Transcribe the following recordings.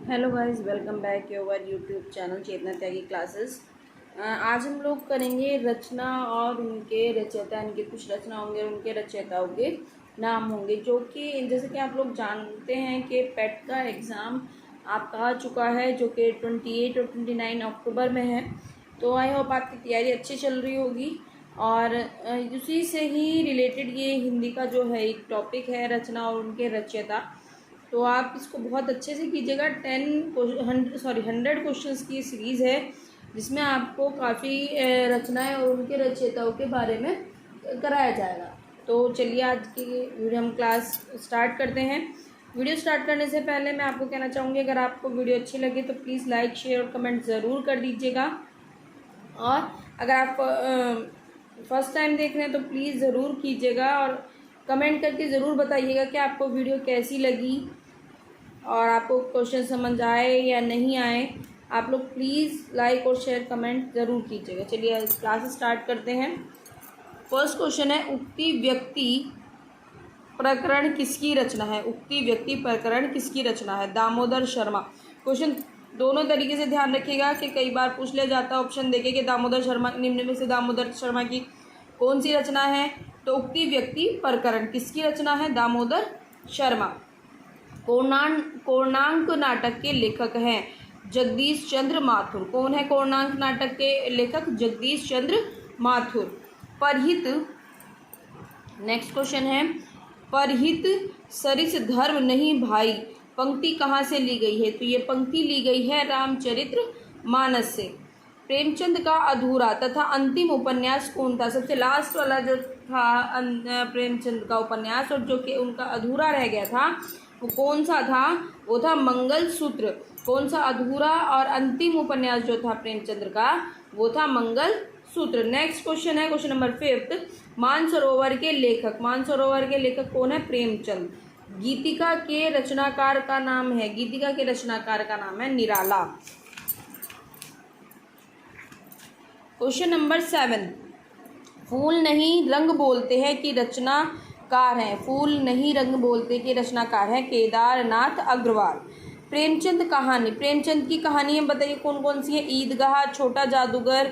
Hello guys, welcome back your YouTube channel Chetna Tyagi classes. आज हम लोग करेंगे रचना और उनके रचयिता, इनके कुछ रचना होंगे और उनके रचयिताओं के नाम होंगे, जो कि जैसे कि आप लोग जानते हैं कि पेट का एग्ज़ाम आपका आ चुका है, जो कि 28 और 29 अक्टूबर में है। तो आई होप आपकी तैयारी अच्छी चल रही होगी। और उसी से ही रिलेटेड ये हिंदी का जो है एक टॉपिक है, रचना और उनके रचयिता। तो आप इसको बहुत अच्छे से कीजिएगा। 100 क्वेश्चंस की सीरीज़ है, जिसमें आपको काफ़ी रचनाएं और उनके रचयिताओं के बारे में कराया जाएगा। तो चलिए आज की वीडियो हम क्लास स्टार्ट करते हैं। वीडियो स्टार्ट करने से पहले मैं आपको कहना चाहूँगी, अगर आपको वीडियो अच्छी लगे तो प्लीज़ लाइक, शेयर और कमेंट ज़रूर कर दीजिएगा। और अगर आप फर्स्ट टाइम देख रहे हैं तो प्लीज़ ज़रूर कीजिएगा और कमेंट करके ज़रूर बताइएगा कि आपको वीडियो कैसी लगी और आपको क्वेश्चन समझ आए या नहीं आए। आप लोग प्लीज़ लाइक और शेयर कमेंट ज़रूर कीजिएगा। चलिए क्लास स्टार्ट करते हैं। फर्स्ट क्वेश्चन है, उक्ति व्यक्ति प्रकरण किसकी रचना है? उक्ति व्यक्ति प्रकरण किसकी रचना है? दामोदर शर्मा। क्वेश्चन दोनों तरीके से ध्यान रखिएगा कि कई बार पूछ लिया जाता है ऑप्शन देके कि दामोदर शर्मा, निम्न में से दामोदर शर्मा की कौन सी रचना है? तो उक्ति व्यक्ति प्रकरण किसकी रचना है? दामोदर शर्मा। कोणार्क नाटक के लेखक हैं जगदीश चंद्र माथुर। कौन है कोणार्क नाटक के लेखक? जगदीश चंद्र माथुर। परहित, नेक्स्ट क्वेश्चन है, परहित सरिस धर्म नहीं भाई पंक्ति कहाँ से ली गई है? तो ये पंक्ति ली गई है रामचरित्र मानस से। प्रेमचंद का अधूरा तथा अंतिम उपन्यास कौन था? सबसे लास्ट वाला जो था प्रेमचंद का उपन्यास, और जो कि उनका अधूरा रह गया था, वो कौन सा था? वो था मंगलसूत्र। कौन सा अधूरा और अंतिम उपन्यास जो था प्रेमचंद्र का, वो था मंगलसूत्र। नेक्स्ट क्वेश्चन है, क्वेश्चन नंबर 5, मानसरोवर के लेखक। मानसरोवर के लेखक कौन है? प्रेमचंद। गीतिका के रचनाकार का नाम है, गीतिका के रचनाकार का नाम है निराला। क्वेश्चन नंबर 7, फूल नहीं रंग बोलते हैं कि रचनाकार हैं? फूल नहीं रंग बोलते के रचनाकार हैं केदारनाथ अग्रवाल। प्रेमचंद कहानी, प्रेमचंद की कहानी है, बताइए कौन कौन सी है? ईदगाह, छोटा जादूगर,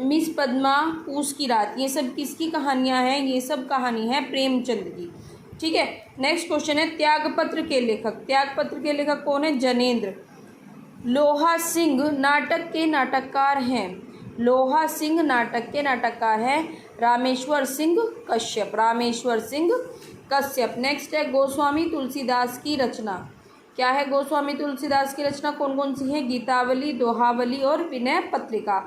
मिस पद्मा, पूस की रात। ये सब किसकी कहानियां हैं? ये सब कहानी है प्रेमचंद की। ठीक है। नेक्स्ट क्वेश्चन है, त्यागपत्र के लेखक। त्यागपत्र के लेखक कौन है? जनेन्द्र। लोहा सिंह नाटक के नाटककार हैं। लोहा सिंह नाटक के नाटककार हैं रामेश्वर सिंह कश्यप। रामेश्वर सिंह कश्यप। नेक्स्ट है, गोस्वामी तुलसीदास की रचना। क्या है गोस्वामी तुलसीदास की रचना? कौन कौन सी है? गीतावली, दोहावली और विनय पत्रिका।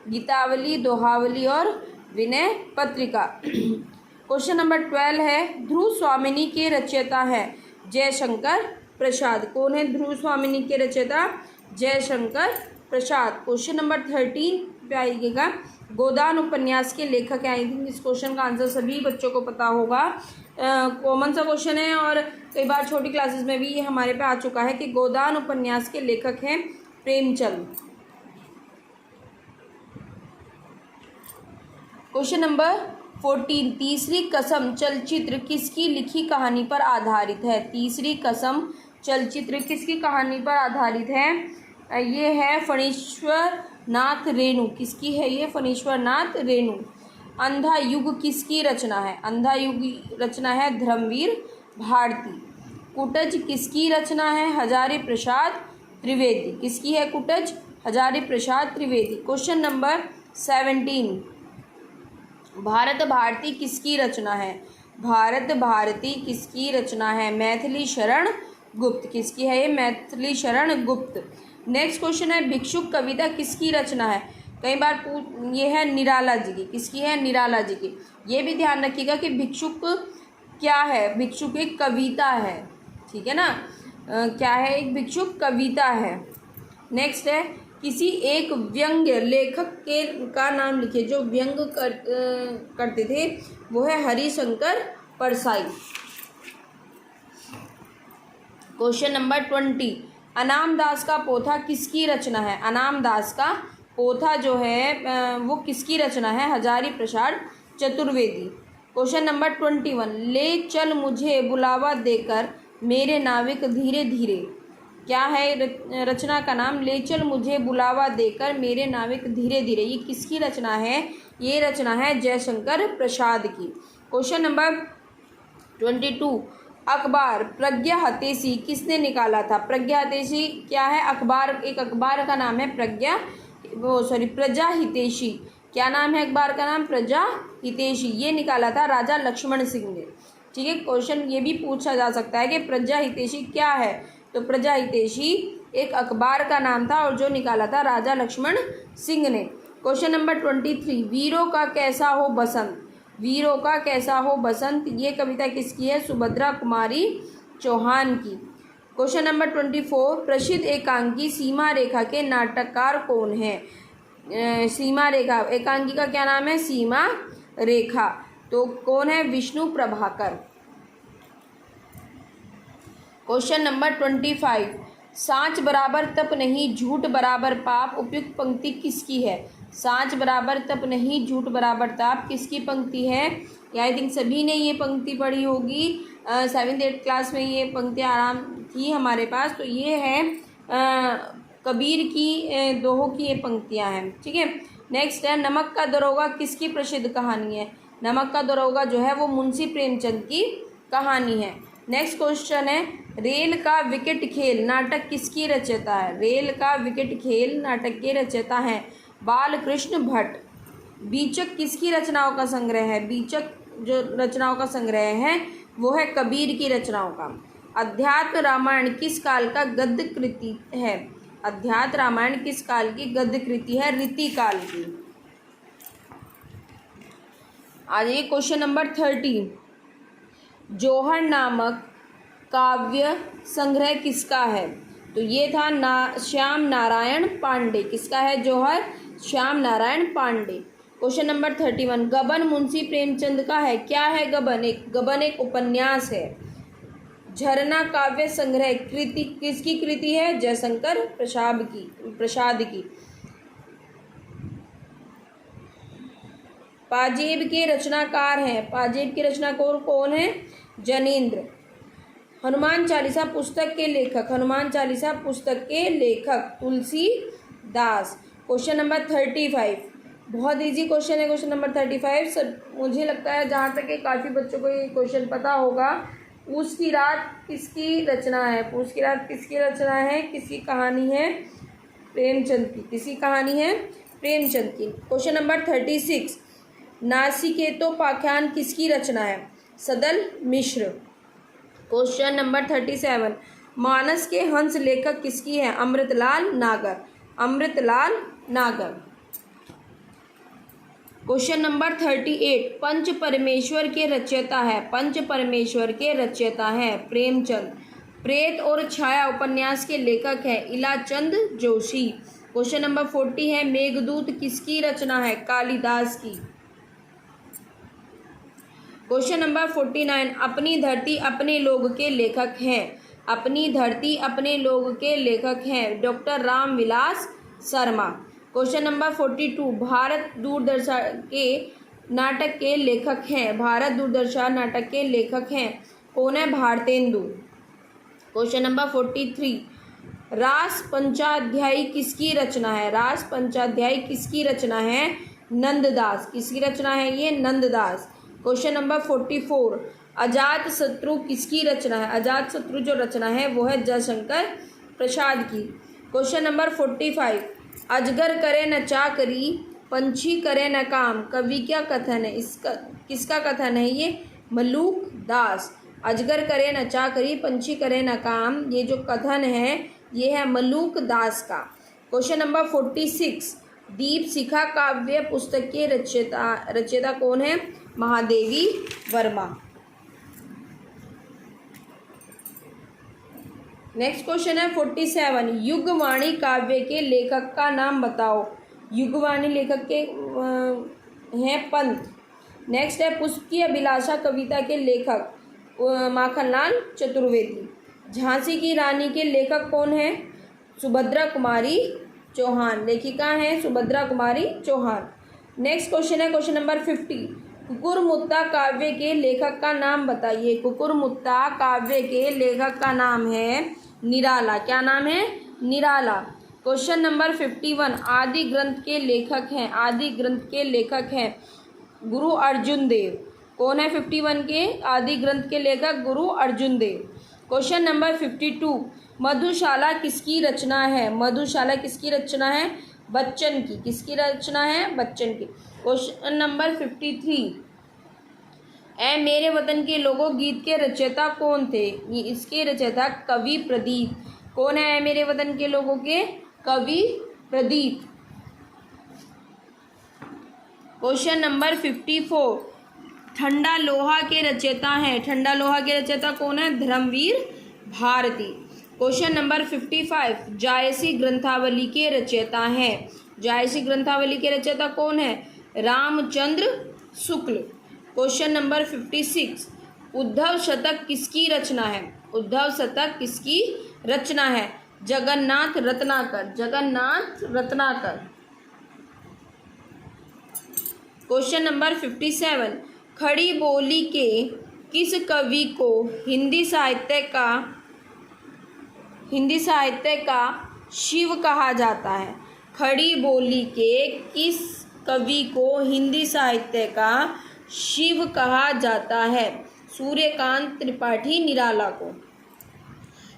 गीतावली, दोहावली और विनय पत्रिका। क्वेश्चन नंबर 12 है, ध्रुव स्वामिनी के रचयिता है जयशंकर प्रसाद। कौन है ध्रुव स्वामिनी के रचयिता? जयशंकर प्रसाद। क्वेश्चन नंबर 13 पे आइएगा, गोदान उपन्यास के लेखक हैं। आई थिंक इस क्वेश्चन का आंसर सभी बच्चों को पता होगा। कॉमन सा क्वेश्चन है और कई बार छोटी क्लासेस में भी ये हमारे पे आ चुका है कि गोदान उपन्यास के लेखक हैं प्रेमचंद। क्वेश्चन नंबर 14, तीसरी कसम चलचित्र किसकी लिखी कहानी पर आधारित है? तीसरी कसम चलचित्र किसकी कहानी पर आधारित है? ये है फणीश्वर नाथ रेणु। किसकी है ये? फणीश्वर नाथ रेणु। अंधा युग किसकी रचना है? अंधा युग रचना है धर्मवीर भारती। कुटज किसकी रचना है? हजारी प्रसाद त्रिवेदी। किसकी है कुटज? हजारी प्रसाद त्रिवेदी। क्वेश्चन नंबर 17, भारत भारती किसकी रचना है? भारत भारती किसकी रचना है? मैथिली शरण गुप्त। किसकी है ये? मैथिली शरण गुप्त। नेक्स्ट क्वेश्चन है, भिक्षुक कविता किसकी रचना है? कई बार ये है निराला जी की। किसकी है? निराला जी की। ये भी ध्यान रखिएगा कि भिक्षुक क्या है? भिक्षुक एक कविता है, ठीक है ना। क्या है? एक भिक्षुक कविता है। नेक्स्ट है, किसी एक व्यंग्य लेखक का नाम लिखिए जो व्यंग करते थे। वो है हरिशंकर परसाई। क्वेश्चन नंबर 20, अनाम दास का पोथा किसकी रचना है? अनाम दास का पोथा जो है वो किसकी रचना है? हजारी प्रसाद चतुर्वेदी। क्वेश्चन नंबर 21, ले चल मुझे बुलावा देकर मेरे नाविक धीरे धीरे। क्या है रचना का नाम? ले चल मुझे बुलावा देकर मेरे नाविक धीरे धीरे। ये किसकी रचना है? ये रचना है जयशंकर प्रसाद की। क्वेश्चन नंबर 22, अखबार प्रज्ञा हितैषी किसने निकाला था? प्रज्ञा हितैषी क्या है? अखबार, एक अखबार का नाम है प्रजा हितैषी। क्या नाम है अखबार का नाम? प्रजा हितैषी। ये निकाला था राजा लक्ष्मण सिंह ने। ठीक है, क्वेश्चन ये भी पूछा जा सकता है कि प्रजा हितैषी क्या है? तो प्रजा हितैषी एक अखबार का नाम था और जो निकाला था राजा लक्ष्मण सिंह ने। क्वेश्चन नंबर 23, वीरों का कैसा हो बसंत। वीरों का कैसा हो बसंत, ये कविता किसकी है? सुभद्रा कुमारी चौहान की। क्वेश्चन नंबर 24, प्रसिद्ध एकांकी सीमा रेखा के नाटककार कौन है? सीमा रेखा, एकांकी का क्या नाम है? सीमा रेखा। तो कौन है? विष्णु प्रभाकर। क्वेश्चन नंबर 25, सांच बराबर तप नहीं झूठ बराबर पाप, उपयुक्त पंक्ति किसकी है? सांच बराबर तप नहीं झूठ बराबर ताप किसकी पंक्ति है? आई थिंक सभी ने ये पंक्ति पढ़ी होगी, 7th 8th क्लास में ये पंक्तियाँ आराम थी हमारे पास। तो ये है कबीर की दोहों की ये पंक्तियाँ हैं। ठीक है, नेक्स्ट है नमक का दरोगा किसकी प्रसिद्ध कहानी है? नमक का दरोगा जो है वो मुंशी प्रेमचंद की कहानी है। नेक्स्ट क्वेश्चन है रेल का विकेट खेल नाटक किसकी रचयिता है? रेल का विकेट खेल नाटक के रचयिता हैं बालकृष्ण भट्ट। बीचक किसकी रचनाओं का संग्रह है? बीचक जो रचनाओं का संग्रह है वो है कबीर की रचनाओं का। अध्यात्म रामायण किस काल का गद्य कृति है? अध्यात्म रामायण किस काल की गद्य कृति है? रीति काल की। आइए क्वेश्चन नंबर 30, जौहर नामक काव्य संग्रह किसका है? तो ये था श्याम नारायण पांडे। किसका है जौहर? श्याम नारायण पांडे। क्वेश्चन नंबर 31, गबन मुंशी प्रेमचंद का है। क्या है गबन? गबन एक उपन्यास है। झरना काव्य संग्रह कृति किसकी कृति है? जयशंकर प्रसाद की। पाजेब के रचनाकार हैं। पाजेब के रचनाकार कौन है? जनेन्द्र। हनुमान चालीसा पुस्तक के लेखक। हनुमान चालीसा पुस्तक के लेखक तुलसीदास। क्वेश्चन नंबर 35, बहुत इजी क्वेश्चन है क्वेश्चन नंबर 35। सर मुझे लगता है जहाँ तक कि काफ़ी बच्चों को ये क्वेश्चन पता होगा। पूस की रात किसकी रचना है? पूस की रात किसकी रचना है? किसकी कहानी है? प्रेमचंद की। किसकी कहानी है? प्रेमचंद की। क्वेश्चन नंबर 36, नासिकेतोपाख्यान किसकी रचना है? सदल मिश्र। क्वेश्चन नंबर 37, मानस के हंस लेखक किसकी है? अमृतलाल नागर। अमृतलाल नागर। क्वेश्चन नंबर 38, पंच परमेश्वर के रचयिता है। पंच परमेश्वर के रचयिता है प्रेमचंद। प्रेत और छाया उपन्यास के लेखक है इलाचंद जोशी। क्वेश्चन नंबर 40 है मेघदूत किसकी रचना है? कालिदास की। क्वेश्चन नंबर 49, अपनी धरती अपने लोग के लेखक हैं। अपनी धरती अपने लोग के लेखक हैं doctor Ramvilas Sharma. Question number 42, Bharat Doordarshan के नाटक के लेखक हैं। भारत दूरदर्शन नाटक के लेखक हैं कौन है? भारतेंदु। क्वेश्चन नंबर 43, रास पंचाध्यायी किसकी रचना है? रास पंचाध्यायी किसकी रचना है? नंददास। किसकी रचना है ये? नंददास। क्वेश्चन नंबर 44, अजात शत्रु किसकी रचना है? अजात शत्रु जो रचना है वो है जयशंकर प्रसाद की। क्वेश्चन नंबर 45, अजगर करे न चाकरी पंछी करे न काम कवि क्या कथन है? इसका किसका कथन है ये? मलूक दास। अजगर करे न चाकरी पंछी करे न काम, ये जो कथन है ये है मलूक दास का। क्वेश्चन नंबर 46, दीप शिखा काव्य पुस्तक के रचयिता कौन है? महादेवी वर्मा। नेक्स्ट क्वेश्चन है 47, युगवाणी काव्य के लेखक का नाम बताओ। युगवाणी लेखक के हैं पंत। नेक्स्ट है पुष्प की अभिलाषा कविता के लेखक माखनलाल चतुर्वेदी। झांसी की रानी के लेखक कौन है? सुभद्रा कुमारी चौहान। लेखिका हैं सुभद्रा कुमारी चौहान। नेक्स्ट क्वेश्चन है क्वेश्चन नंबर 50, कुकुरमुत्ता काव्य के लेखक का नाम बताइए। कुकुरमुत्ता काव्य के लेखक का नाम है निराला। क्या नाम है? निराला। क्वेश्चन नंबर 51, आदि ग्रंथ के लेखक हैं, आदि ग्रंथ के लेखक हैं गुरु अर्जुन देव। कौन है 51 के आदि ग्रंथ के लेखक? गुरु अर्जुन देव। क्वेश्चन नंबर 52, मधुशाला किसकी रचना है? मधुशाला किसकी रचना है? बच्चन की। किसकी रचना है? बच्चन की। क्वेश्चन नंबर 53, ए मेरे वतन के लोगों गीत के रचयिता कौन थे? इसके रचयिता कवि प्रदीप। कौन है ए मेरे वतन के लोगों के? कवि प्रदीप। क्वेश्चन नंबर 54, ठंडा लोहा के रचयिता हैं, ठंडा लोहा के रचयिता कौन है? धर्मवीर भारती। क्वेश्चन नंबर 55, जायसी ग्रंथावली के रचयिता हैं, जायसी ग्रंथावली के रचयिता कौन है? रामचंद्र शुक्ल। क्वेश्चन नंबर 56, उद्धव शतक किसकी रचना है? उद्धव शतक किसकी रचना है? जगन्नाथ रत्नाकर, जगन्नाथ रत्नाकर। क्वेश्चन नंबर 57, खड़ी बोली के किस कवि को हिंदी साहित्य का शिव कहा जाता है? खड़ी बोली के किस कवि को हिंदी साहित्य का शिव कहा जाता है? सूर्यकांत त्रिपाठी निराला को।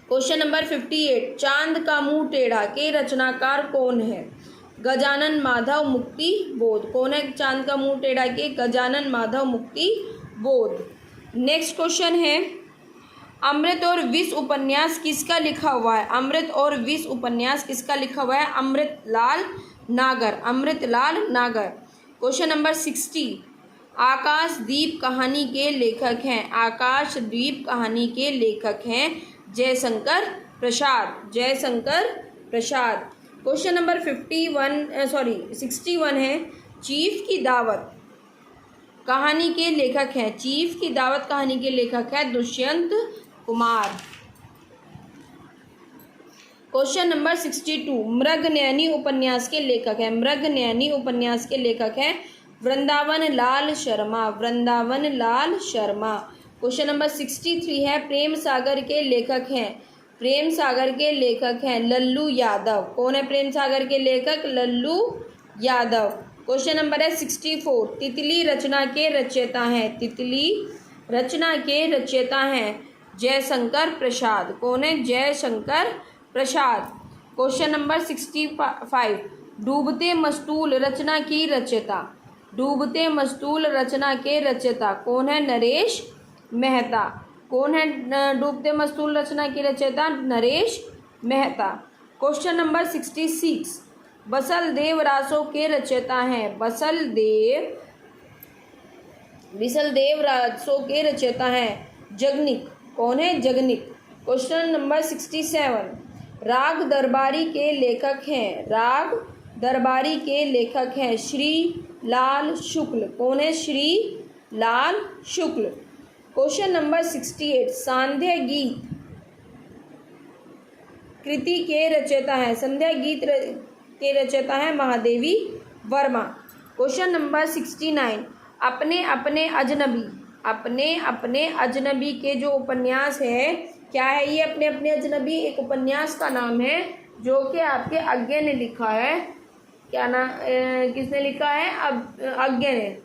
क्वेश्चन नंबर 58, चांद का मुंह टेढ़ा के रचनाकार कौन है? गजानन माधव मुक्ति बोध। कौन है चांद का मुंह टेढ़ा के? गजानन माधव मुक्ति बोध। नेक्स्ट क्वेश्चन है, अमृत और विष उपन्यास किसका लिखा हुआ है? अमृत और विष उपन्यास किसका लिखा हुआ है? अमृतलाल नागर, अमृतलाल नागर। क्वेश्चन नंबर 60, आकाशदीप कहानी के लेखक हैं, आकाशदीप कहानी के लेखक हैं जयशंकर प्रसाद, जयशंकर प्रसाद। क्वेश्चन नंबर 61 है, चीफ की दावत कहानी के लेखक हैं, चीफ की दावत कहानी के लेखक है दुष्यंत कुमार। क्वेश्चन नंबर 62, मृगनयनी उपन्यास के लेखक है, मृगनयनी उपन्यास के लेखक हैं वृंदावन लाल शर्मा, वृंदावन लाल शर्मा। क्वेश्चन नंबर 63 है, प्रेम सागर के लेखक हैं, प्रेम सागर के लेखक हैं लल्लू यादव। कौन है प्रेम सागर के लेखक? लल्लू यादव। क्वेश्चन नंबर है 64, तितली रचना के रचयिता हैं, तितली रचना के रचयिता हैं जयशंकर प्रसाद। कौन है? जयशंकर प्रसाद। क्वेश्चन नंबर 65, डूबते मस्तूल रचना की रचयिता, डूबते मस्तूल रचना के रचयिता कौन है? नरेश मेहता। कौन है डूबते मस्तूल रचना की रचयिता? नरेश मेहता। क्वेश्चन नंबर 66, बसल देव रासों के रचयिता हैं, बसल देव रासों के रचयिता हैं जगनिक। कौन है? जगनिक। क्वेश्चन नंबर 67, राग दरबारी के लेखक हैं, राग दरबारी के लेखक हैं श्री लाल शुक्ल। कौन है? श्री लाल शुक्ल। क्वेश्चन नंबर 68, सांध्य गीत कृति के रचयिता हैं, संध्या गीत के रचयिता हैं महादेवी वर्मा। क्वेश्चन नंबर 69, अपने अपने अजनबी के जो उपन्यास है, क्या है ये अपने अपने अजनबी? एक उपन्यास का नाम है जो कि आपके अज्ञा ने लिखा है। क्या नाम किसने लिखा है? अज्ञा ने।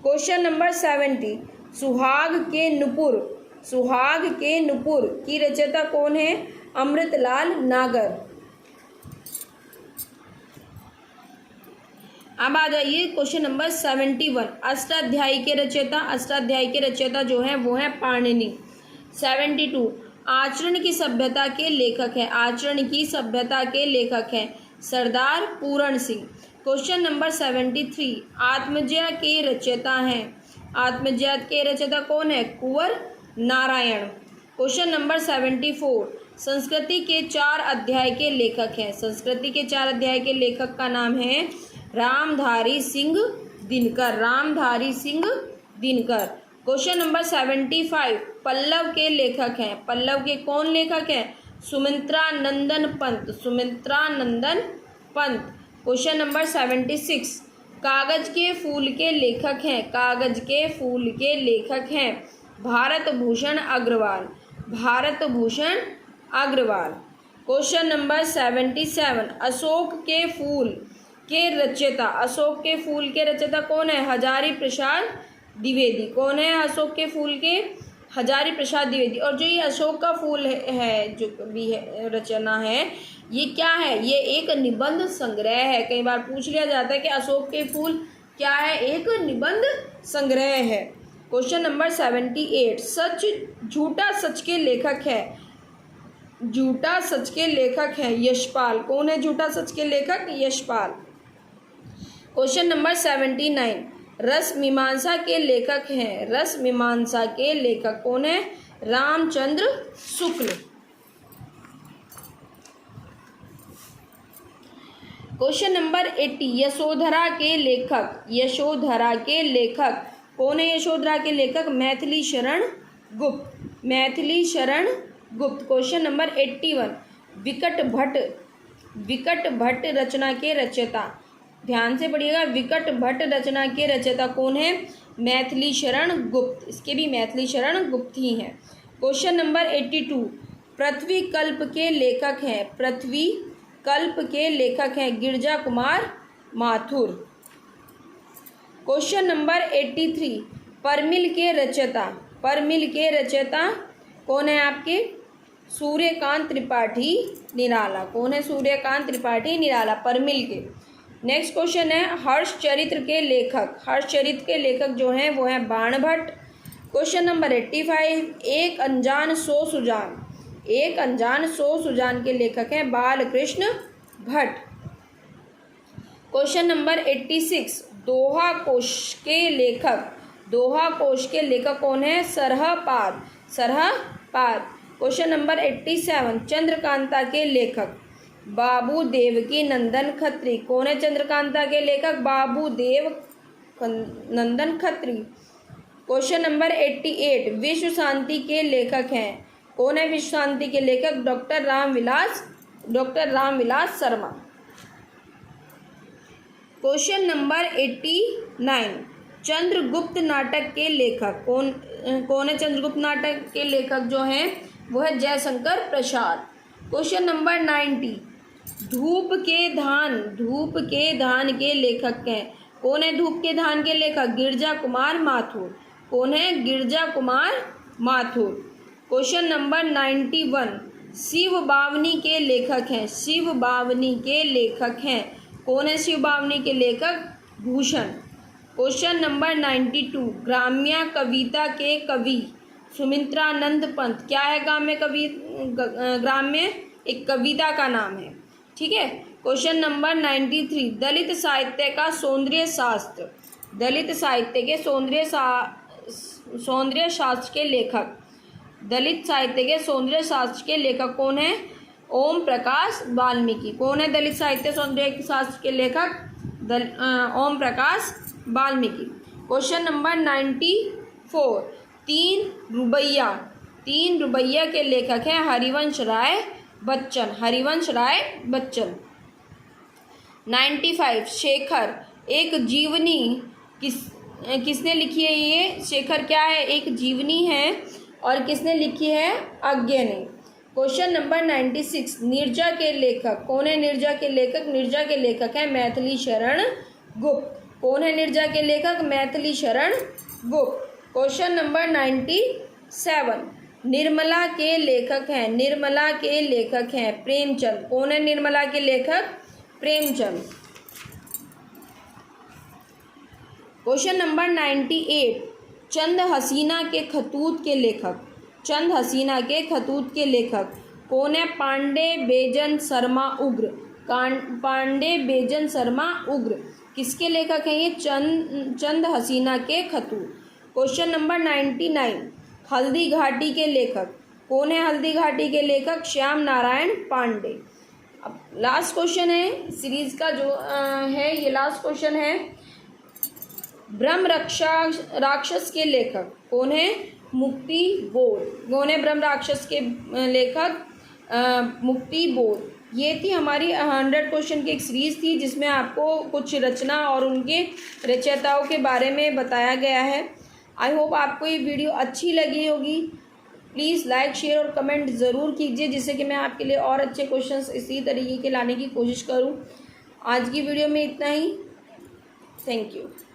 क्वेश्चन नंबर 70, सुहाग के नुपुर की रचयिता कौन है? अमृतलाल नागर। अब आ जाइए क्वेश्चन नंबर 71, अष्टाध्यायी के रचयिता जो हैं वो हैं पाणिनि। 72, आचरण की सभ्यता के लेखक हैं, आचरण की सभ्यता के लेखक हैं सरदार पूरण सिंह। क्वेश्चन नंबर 73, आत्मजय के रचयिता हैं, आत्मजय के रचयिता कौन है? कुंवर नारायण। क्वेश्चन नंबर 74, संस्कृति के 4 अध्याय के लेखक हैं, संस्कृति के 4 अध्याय के लेखक का नाम है रामधारी सिंह दिनकर, रामधारी सिंह दिनकर। क्वेश्चन नंबर 75, पल्लव के लेखक हैं, पल्लव के कौन लेखक हैं? सुमित्रा नंदन पंत, सुमित्रा नंदन पंत। क्वेश्चन नंबर 76, कागज के फूल के लेखक हैं, कागज के फूल के लेखक हैं भारत भूषण अग्रवाल, भारत भूषण अग्रवाल। क्वेश्चन नंबर 77, अशोक के फूल के रचयिता, अशोक के फूल के रचयिता कौन है? हजारी प्रसाद द्विवेदी। कौन है अशोक के फूल के? हजारी प्रसाद द्विवेदी। और जो ये अशोक का फूल है जो भी है रचना है, ये क्या है? ये एक निबंध संग्रह है। कई बार पूछ लिया जाता है कि अशोक के फूल क्या है? एक निबंध संग्रह है। क्वेश्चन नंबर 78, सच झूठा सच के लेखक है, झूठा सच के लेखक है यशपाल। कौन है झूठा सच के लेखक? यशपाल। क्वेश्चन नंबर 79, रस मीमांसा के लेखक हैं, रस मीमांसा के लेखक कौन है? रामचंद्र शुक्ल। क्वेश्चन नंबर 80, यशोधरा के लेखक, यशोधरा के लेखक कौन है? यशोधरा के लेखक मैथिली शरण गुप्त, मैथिली शरण गुप्त। क्वेश्चन नंबर 81, विकट भट्ट, विकट भट्ट रचना के रचयिता, ध्यान से पढ़िएगा, विकट भट्ट रचना के रचयिता कौन है? मैथिली शरण गुप्त। इसके भी मैथिली शरण गुप्त ही हैं। क्वेश्चन नंबर 82, पृथ्वी कल्प के लेखक हैं, पृथ्वी कल्प के लेखक हैं गिरजा कुमार माथुर। क्वेश्चन नंबर 83, परमिल के रचयिता, परमिल के रचयिता कौन है आपके? सूर्यकांत त्रिपाठी निराला। कौन है? सूर्यकांत त्रिपाठी निराला, परमिल के। नेक्स्ट क्वेश्चन है हर्षचरित्र के लेखक, हर्षचरित्र के लेखक जो हैं वो हैं बाणभट्ट। क्वेश्चन नंबर 85, एक अनजान सो सुजान, एक अनजान सो सुजान के लेखक हैं बालकृष्ण भट्ट। क्वेश्चन नंबर 86, दोहा कोश के लेखक, दोहा कोश के लेखक कौन है? सरहपाद, सरहपाद। क्वेश्चन नंबर 87, चंद्रकांता के लेखक बाबू देवकी नंदन खत्री। कौन है चंद्रकांता के लेखक? बाबू देव नंदन खत्री। क्वेश्चन नंबर 88, विश्व शांति के लेखक हैं, कौन है विश्व शांति के लेखक? Doctor Ramvilas Sharma. Question number 89, Chandragupta नाटक के लेखक कौन है? चंद्रगुप्त नाटक के लेखक जो हैं वो है जयशंकर प्रसाद। क्वेश्चन नंबर 90, धूप के धान, धूप के धान के लेखक हैं, कौन है धूप के धान के लेखक? गिरजा कुमार माथुर। कौन है? गिरजा कुमार माथुर। क्वेश्चन नंबर 91, शिव बावनी के लेखक हैं, शिव बावनी के लेखक हैं, कौन है शिव बावनी के लेखक? भूषण। क्वेश्चन नंबर 92, ग्राम्य कविता के कवि सुमित्रानंद पंत। क्या है ग्राम्य कवि? ग्राम्य एक कविता का नाम है, ठीक है। क्वेश्चन नंबर 93, दलित साहित्य का सौंदर्य शास्त्र, दलित साहित्य के सौंदर्य शास्त्र के लेखक, दलित साहित्य के सौंदर्य शास्त्र के लेखक कौन है? ओम प्रकाश वाल्मीकि। कौन है दलित साहित्य सौंदर्य शास्त्र के लेखक? ओम प्रकाश वाल्मीकि। क्वेश्चन नंबर 94, तीन रुपैया के लेखक हैं हरिवंश राय बच्चन, हरिवंश राय बच्चन। 95, शेखर एक जीवनी किसने लिखी है? ये शेखर क्या है? एक जीवनी है और किसने लिखी है? अज्ञे ने। क्वेश्चन नंबर 96, नीरजा के लेखक कौन है? नीरजा के लेखक, नीरजा के लेखक है मैथिली शरण गुप्त। कौन है नीरजा के लेखक? मैथिली शरण गुप्त। क्वेश्चन नंबर 97, निर्मला के लेखक हैं, निर्मला के लेखक हैं प्रेमचंद। कौन है निर्मला के लेखक? प्रेमचंद। क्वेश्चन नंबर 98, चंद हसीना के खतूत के लेखक, चंद हसीना के खतूत के लेखक कौन है? पांडे बेजन शर्मा उग्र, पांडे बेजन शर्मा उग्र किसके लेखक हैं ये? चंद हसीना के खतूत। क्वेश्चन नंबर 99, हल्दी घाटी के लेखक कौन है? हल्दी घाटी के लेखक श्याम नारायण पांडे। अब लास्ट क्वेश्चन है सीरीज का जो है, ये लास्ट क्वेश्चन है, ब्रह्म राक्षस के लेखक कौन है? मुक्ति बोध। कौन है ब्रह्म राक्षस के लेखक? मुक्ति बोध। ये थी हमारी 100 क्वेश्चन की एक सीरीज़ थी जिसमें आपको कुछ रचना और उनके रचयिताओं के बारे में बताया गया है। आई होप आपको ये वीडियो अच्छी लगी होगी। प्लीज़ लाइक शेयर और कमेंट ज़रूर कीजिए, जिससे कि मैं आपके लिए और अच्छे क्वेश्चंस इसी तरीके के लाने की कोशिश करूं। आज की वीडियो में इतना ही। Thank you.